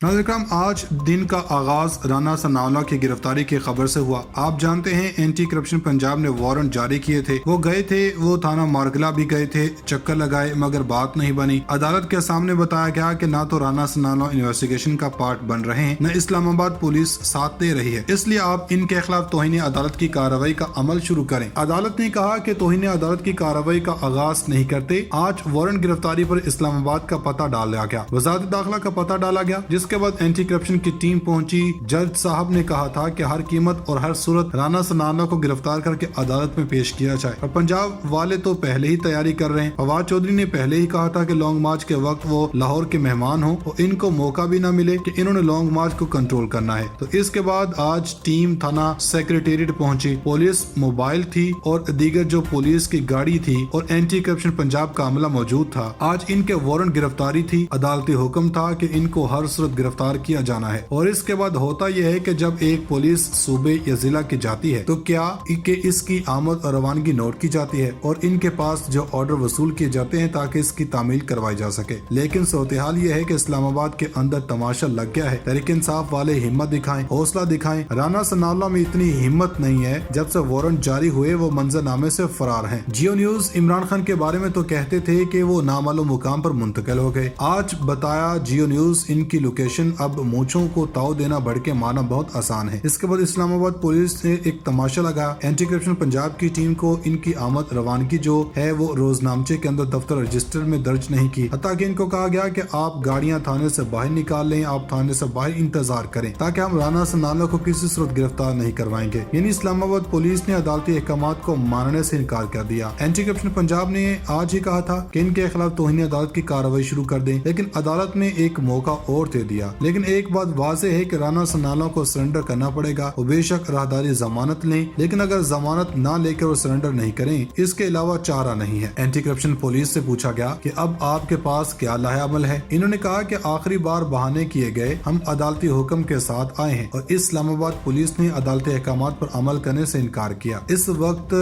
नाज़रीन करम, आज दिन का आगाज राना सनाउल्लाह की गिरफ्तारी की खबर से हुआ। आप जानते हैं एंटी करप्शन पंजाब ने वारंट जारी किए थे। वो गए थे, वो थाना मारगला भी गए थे, चक्कर लगाए मगर बात नहीं बनी। अदालत के सामने बताया गया कि ना तो राना सनाउल्लाह इन्वेस्टिगेशन का पार्ट बन रहे हैं, न इस्लामाबाद पुलिस साथ दे रही है, इसलिए आप इनके खिलाफ तौहीन अदालत की कार्रवाई का अमल शुरू करें। अदालत ने कहा कि तौहीन अदालत की कार्रवाई का आगाज नहीं करते। आज वारंट गिरफ्तारी पर इस्लामाबाद का पता डाला गया, वजारत दाखिला का पता डाला गया, जिसके बाद एंटी करप्शन की टीम पहुंची। जज साहब ने कहा था कि हर कीमत और हर सूरत राना सनाउल्लाह को गिरफ्तार करके अदालत में पेश किया जाए। और पंजाब वाले तो पहले ही तैयारी कर रहे हैं। फवाद चौधरी ने पहले ही कहा था कि लॉन्ग मार्च के वक्त वो लाहौर के मेहमान हो और इनको मौका भी ना मिले कि इन्होंने लॉन्ग मार्च को कंट्रोल करना है। तो इसके बाद आज टीम थाना सेक्रेटेरिएट पहुंची। पुलिस मोबाइल थी और दीगर जो पुलिस की गाड़ी थी और एंटी करप्शन पंजाब का अमला मौजूद था। आज इनके वारंट गिरफ्तारी थी। अदालती हुक्म था कि इनको हर सूरत गिरफ्तार किया जाना है। और इसके बाद होता यह है कि जब एक पुलिस सूबे या जिला की जाती है तो क्या कि इसकी आमद और रवानगी नोट की जाती है और इनके पास जो ऑर्डर वसूल किए जाते हैं ताकि इसकी तामील करवाई जा सके। लेकिन सूरत-ए-हाल ये है कि इस्लामाबाद के अंदर तमाशा लग गया है। तहरीक इंसाफ वाले हिम्मत दिखाएं, हौसला दिखाएं। राना सनाउल्लाह में इतनी हिम्मत नहीं है। जब से वारंट जारी हुए वो मंजरनामे से फरार हैं। जियो न्यूज इमरान खान के बारे में तो कहते थे कि वो नामालूम मुकाम पर मुंतकिल हो गए। आज बताया जियो न्यूज इनकी लोकेशन। अब मूंछों को ताव देना बढ़ के माना बहुत आसान है। इसके बाद इस्लामाबाद पुलिस ने एक तमाशा लगाया। एंटी करप्शन पंजाब की टीम को इनकी आमद रवानगी जो है वो रोजनामचे के अंदर दफ्तर रजिस्टर में दर्ज नहीं की। हत्ता कि इनको कहा गया कि आप गाड़ियां थाने से बाहर निकाल लें, आप थाने से बाहर इंतजार करें ताकि हम राना सनाउल्लाह को किसी सूरत गिरफ्तार नहीं करवाएंगे। यानी इस्लामाबाद पुलिस ने अदालती अहकामात को मानने से इनकार कर दिया। एंटी करप्शन पंजाब ने आज ही कहा था कि इनके खिलाफ तौहीन अदालत की कार्रवाई शुरू कर दें, लेकिन अदालत ने एक मौका और दे दिया। लेकिन एक बात वाज़ेह है कि राना सनाउल्लाह को सरेंडर करना पड़ेगा। वो बेशक राहदारी जमानत लें, लेकिन अगर जमानत ना लेकर वो सरेंडर नहीं करें, इसके अलावा चारा नहीं है। एंटी करप्शन पुलिस से पूछा गया कि अब आपके पास क्या लाहेअमल है। इन्होंने कहा कि आखिरी बार बहाने किए गए, हम अदालती हुक्म के साथ आए हैं और इस्लामाबाद पुलिस ने अदालती अहकामात पर अमल करने से इनकार किया। इस वक्त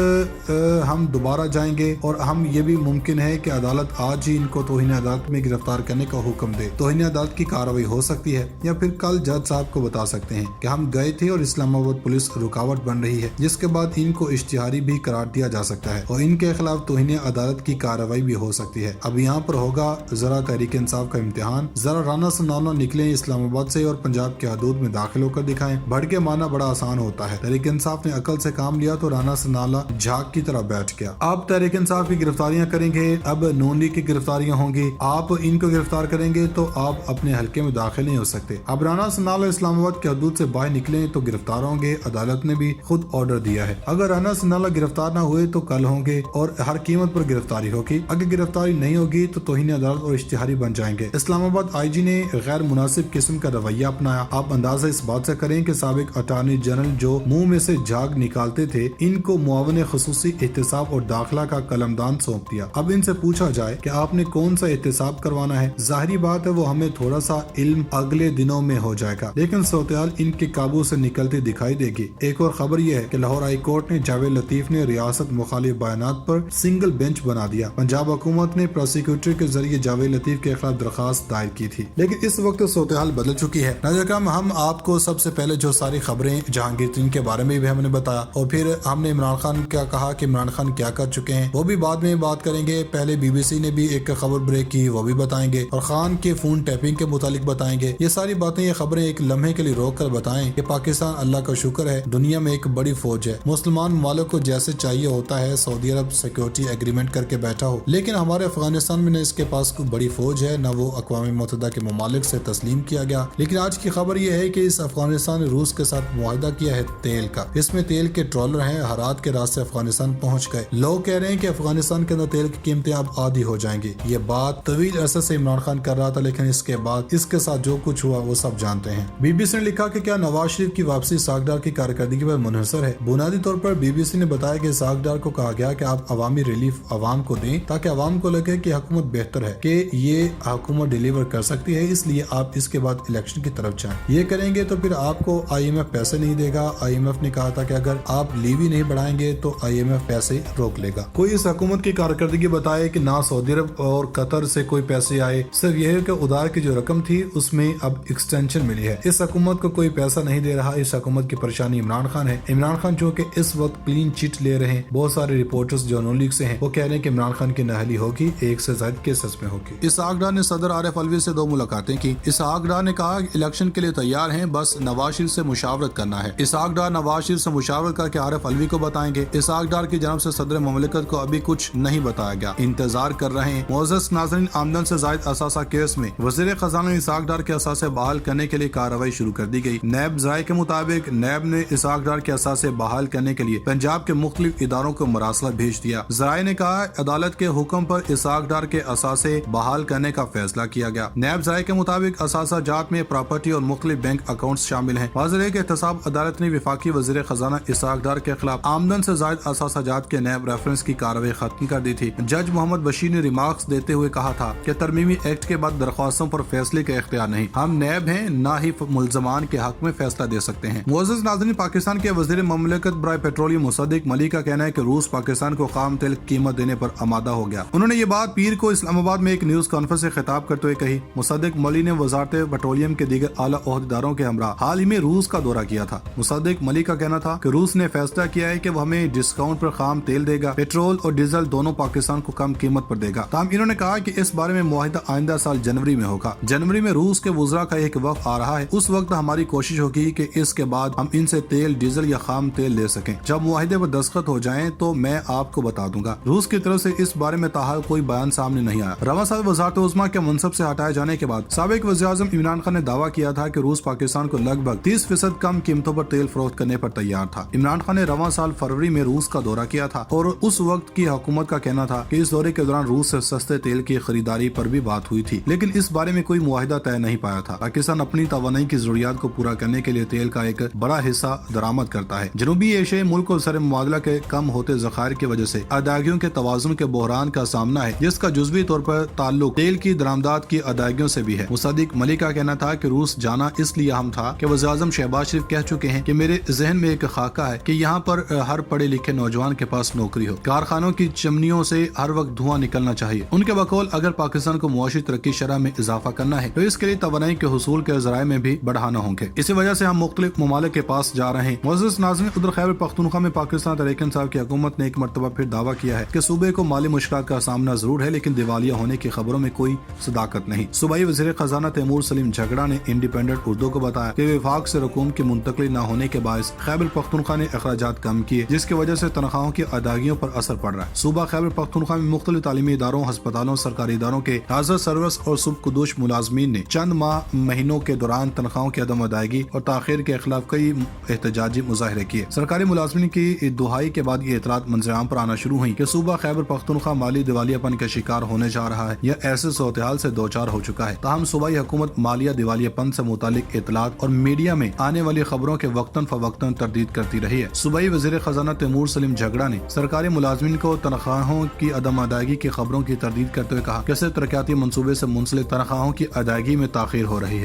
हम दोबारा जाएंगे और हम ये भी मुमकिन है कि अदालत आज ही इनको तौहीन अदालत में गिरफ्तार करने का हुक्म दे। तौहीन अदालत की कार्रवाई हो सकती है या फिर कल जज साहब को बता सकते हैं कि हम गए थे और इस्लामाबाद पुलिस रुकावट बन रही है, जिसके बाद इनको इश्तिहारी भी करार दिया जा सकता है और इनके खिलाफ तौहीन अदालत की कार्रवाई भी हो सकती है। अब यहाँ पर होगा जरा तहरीक इंसाफ का इम्तिहान। जरा राना सनाउल्लाह निकले इस्लामाबाद से और पंजाब के हदूद में दाखिल होकर दिखाएं। बढ़ के माना बड़ा आसान होता है। तहरीक इंसाफ ने अकल से काम लिया तो राना सनाउल्लाह झाग की तरह बैठ गया। अब तहरीक इंसाफ की गिरफ्तारियां करेंगे, अब नून लीग की गिरफ्तारियां होंगी। आप इनको गिरफ्तार करेंगे तो आप अपने हल्के में दाखिल नहीं हो सकते। अब राना सनाउल्लाह इस्लामाबाद के हदूद से बाहर निकले तो गिरफ्तार होंगे। अदालत ने भी खुद ऑर्डर दिया है। अगर राना सनाउल्लाह गिरफ्तार ना हुए तो कल होंगे और हर कीमत पर गिरफ्तारी होगी। अगर गिरफ्तारी नहीं होगी तो तौहीन अदालत और इश्तिहारी बन जाएंगे। इस्लामाबाद आईजी ने गैर मुनासिब किस्म का रवैया अपनाया। आप अंदाजा इस बात से करें कि साबिक अटॉर्नी जनरल जो मुंह में से झाग निकालते थे, इनको मुआवने खुसूसी एहतिसाब और दाखिला का कलमदान सौंप दिया। अब इनसे पूछा जाए कि आपने कौन सा एहतिसाब करवाना है। जाहिरी बात है वो हमें थोड़ा सा इल्म अगले दिनों में हो जाएगा, लेकिन सूरत-ए-हाल इनके काबू से निकलती दिखाई देगी। एक और खबर यह है कि लाहौर हाई कोर्ट ने जावेद लतीफ ने रियासत मुखालिफ बयानात पर सिंगल बेंच बना दिया। पंजाब हुकूमत ने प्रोसिक्यूटर के जरिए जावेद लतीफ के खिलाफ दरखास्त दायर की थी, लेकिन इस वक्त सूरत-ए-हाल बदल चुकी है। नाज़रीन करम, हम आपको सबसे पहले जो सारी खबरें जहांगीर तरीन के बारे में भी हमने बताया और फिर हमने इमरान खान क्या कहा कि इमरान खान क्या कर चुके हैं वो भी बाद में बात करेंगे। पहले BBC ने भी एक खबर ब्रेक की, वो भी बताएंगे और खान के फोन टैपिंग के मुतालिक बताएंगे। ये सारी बातें, ये खबरें एक लम्हे के लिए रोक कर बताएं कि पाकिस्तान अल्लाह का शुक्र है दुनिया में एक बड़ी फौज है। मुसलमान मालिक को जैसे चाहिए होता है, सऊदी अरब सिक्योरिटी एग्रीमेंट करके बैठा हो, लेकिन हमारे अफगानिस्तान में न इसके पास कोई बड़ी फौज है, न वो अक़वाम मुत्तहिदा के ममालिक से तस्लीम किया गया। लेकिन आज की खबर यह है कि इस अफगानिस्तान ने रूस के साथ मुआहदा किया है तेल का। इसमें तेल के ट्रॉलर हैं, हरात के रास्ते अफगानिस्तान पहुंच गए। लोग कह रहे हैं कि अफगानिस्तान के अंदर तेल की कीमतें अब आधी हो जाएंगी। ये बात तवील अरसे से इमरान खान कर रहा था, लेकिन इसके बाद इसके साथ जो कुछ हुआ वो सब जानते हैं। BBC ने लिखा कि क्या नवाज शरीफ की वापसी सागडार की कारकर्दगी पर मुनहसर है। बुनियादी तौर पर BBC ने बताया कि सागडार को कहा गया कि आप अवामी रिलीफ अवाम को दें ताकि अवाम को लगे कि हुकूमत बेहतर है, कि ये हुकूमत डिलीवर कर सकती है, इसलिए आप इसके बाद इलेक्शन की तरफ जाएं। ये करेंगे तो फिर आपको IMF पैसे नहीं देगा। IMF ने कहा था कि अगर आप लीवी नहीं बढ़ाएंगे तो IMF पैसे रोक लेगा। कोई इस हुकूमत की कारकर्दगी बताए कि ना सऊदी अरब और कतर से कोई पैसे आए, सिर्फ यह है कि उधार की जो रकम थी اس میں اب ایکسٹینشن ملی ہے. اس حکومت کو کوئی پیسہ نہیں دے رہا. اس حکومت کی پریشانی عمران خان ہے. عمران خان جو کہ اس وقت کلین چٹ لے رہے ہیں. بہت سارے رپورٹرز جو نون لیگ سے ہیں وہ کہہ رہے ہیں کہ عمران خان کی نااہلی ہوگی, ایک سے زائد کیسز میں ہوگی. اسحاق ڈار نے صدر عارف علوی سے 2 ملاقاتیں کی. اسحاق ڈار نے کہا کہ الیکشن کے لیے تیار ہیں, بس نواز شریف سے مشاورت کرنا ہے. اسحاق ڈار نواز شریف سے مشاورت کر کے عارف علوی کو بتائیں گے. اسحاق ڈار کی جانب سے صدر مملکت کو ابھی کچھ نہیں بتایا گیا, انتظار کر رہے ہیں. معزز ناظرین, آمدن سے زائد اثاثہ کیس میں وزیر خزانہ اسحاق ڈار کے اثاثے بحال کرنے کے لیے کارروائی شروع کر دی گئی. نیب ذرائع کے مطابق نیب نے اسحاق ڈار کے اثاثے بحال کرنے کے لیے پنجاب کے مختلف اداروں کو مراسلہ بھیج دیا. ذرائع نے کہا عدالت کے حکم پر اسحاق ڈار کے اثاثے بحال کرنے کا فیصلہ کیا گیا. نیب ذرائع کے مطابق اثاثہ جات میں پراپرٹی اور مختلف بینک اکاؤنٹس شامل ہیں. واضح ہے کہ احتساب عدالت نے وفاقی وزیر خزانہ اسحاق ڈار کے خلاف آمدن سے زائد اثاثہ جات کے نیب ریفرنس کی کارروائی ختم کر دی تھی. جج محمد بشیر نے ریمارکس دیتے ہوئے کہا تھا کہ ترمیمی ایکٹ کے بعد درخواستوں پر فیصلے کا اختیار نہیں. ہم نیب ہیں, نہ ہی ملزمان کے حق میں فیصلہ دے سکتے ہیں. معزز ناظرین, پاکستان کے وزیر مملکت برائے پیٹرولیم مصدق ملی کا کہنا ہے کہ روس پاکستان کو خام تیل قیمت دینے پر آمادہ ہو گیا. انہوں نے یہ بات پیر کو اسلام آباد میں ایک نیوز کانفرنس سے خطاب کرتے ہوئے کہی. مصدق ملی نے وزارت پیٹرولیم کے دیگر اعلیٰ عہدیداروں کے ہمراہ حال ہی میں روس کا دورہ کیا تھا. مصدق ملی کا کہنا تھا کہ روس نے فیصلہ کیا ہے کہ وہ ہمیں ڈسکاؤنٹ پر خام تیل دے گا. پیٹرول اور ڈیزل دونوں پاکستان کو کم قیمت پر دے گا. تاہم انہوں نے کہا کہ اس بارے میں معاہدہ آئندہ سال جنوری میں ہوگا. جنوری میں روس کے وزراء کا ایک وفد آ رہا ہے. اس وقت ہماری کوشش ہوگی کہ اس کے بعد ہم ان سے تیل, ڈیزل یا خام تیل لے سکیں. جب معاہدے پر دستخط ہو جائیں تو میں آپ کو بتا دوں گا. روس کی طرف سے اس بارے میں تاحال کوئی بیان سامنے نہیں آیا. رواں سال وزارت عظمیٰ کے منصب سے ہٹائے جانے کے بعد سابق وزیر اعظم عمران خان نے دعویٰ کیا تھا کہ روس پاکستان کو لگ بھگ 30% کم قیمتوں پر تیل فروخت کرنے پر تیار تھا. عمران خان نے رواں سال فروری میں روس کا دورہ کیا تھا اور اس وقت کی حکومت کا کہنا تھا کہ اس دورے کے دوران روس سے سستے تیل کی خریداری پر بھی بات ہوئی تھی, لیکن اس بارے میں کوئی معاہدہ طے نہیں پایا تھا. پاکستان اپنی توانائی کی ضروریات کو پورا کرنے کے لیے تیل کا ایک بڑا حصہ درآمد کرتا ہے. جنوبی ایشیائی ملک کو زر مبادلہ کے کم ہوتے ذخائر کی وجہ سے ادائیگیوں کے توازن کے بحران کا سامنا ہے, جس کا جزوی طور پر تعلق تیل کی درآمدات کی ادائیگیوں سے بھی ہے. مصدق ملی کا کہنا تھا کہ روس جانا اس لیے اہم تھا کہ وزیر اعظم شہباز شریف کہہ چکے ہیں کہ میرے ذہن میں ایک خاکہ ہے کہ یہاں پر ہر پڑھے لکھے نوجوان کے پاس نوکری ہو. کارخانوں کی چمنیوں سے ہر وقت دھواں نکلنا چاہیے. ان کے بقول اگر پاکستان کو معاشی ترقی شرح میں اضافہ کرنا ہے تو اس کے لیے توانائی کے حصول کے ذرائع میں بھی بڑھانا ہوں گے. اسی وجہ سے ہم مختلف ممالک کے پاس جا رہے ہیں. معزز ناظرین, ادھر خیبر پختونخوا میں پاکستان تحریک انصاف کی حکومت نے ایک مرتبہ پھر دعویٰ کیا ہے کہ صوبے کو مالی مشکلات کا سامنا ضرور ہے, لیکن دیوالیہ ہونے کی خبروں میں کوئی صداقت نہیں. صوبائی وزیر خزانہ تیمور سلیم جھگڑا نے انڈیپینڈنٹ اردو کو بتایا کہ وفاق سے رقوم کی منتقلی نہ ہونے کے باعث خیبر پختونخوا نے اخراجات کم کیے, جس کی وجہ سے تنخواہوں کی ادائیگیوں پر اثر پڑ رہا ہے. صوبہ خیبر پختونخوا میں مختلف تعلیمی اداروں, ہسپتالوں, سرکاری اداروں کے حاضر سروس اور صبح ملازمین نے چند مہینوں کے دوران تنخواہوں کی عدم ادائیگی اور تاخیر کے خلاف کئی احتجاجی مظاہرے کیے. سرکاری ملازمین کی دہائی کے بعد یہ اطلاعات منظر عام پر آنا شروع ہوئی کہ صوبہ خیبر پختونخوا مالی دیوالیہ پن کا شکار ہونے جا رہا ہے یا ایسے صورتحال سے دوچار ہو چکا ہے. تاہم صوبائی حکومت مالیہ دیوالیہ پن سے متعلق اطلاعات اور میڈیا میں آنے والی خبروں کے وقتاً فوقتاً تردید کرتی رہی ہے. صوبائی وزیر خزانہ تیمور سلیم جھگڑا نے سرکاری ملازمین کو تنخواہوں کی عدم ادائیگی کی خبروں کی تردید کرتے ہوئے کہا کہ اس سے ترقیاتی منصوبے سے منسلک تنخواہوں کی ادائیگی میں تاخیر ہو رہی ہے.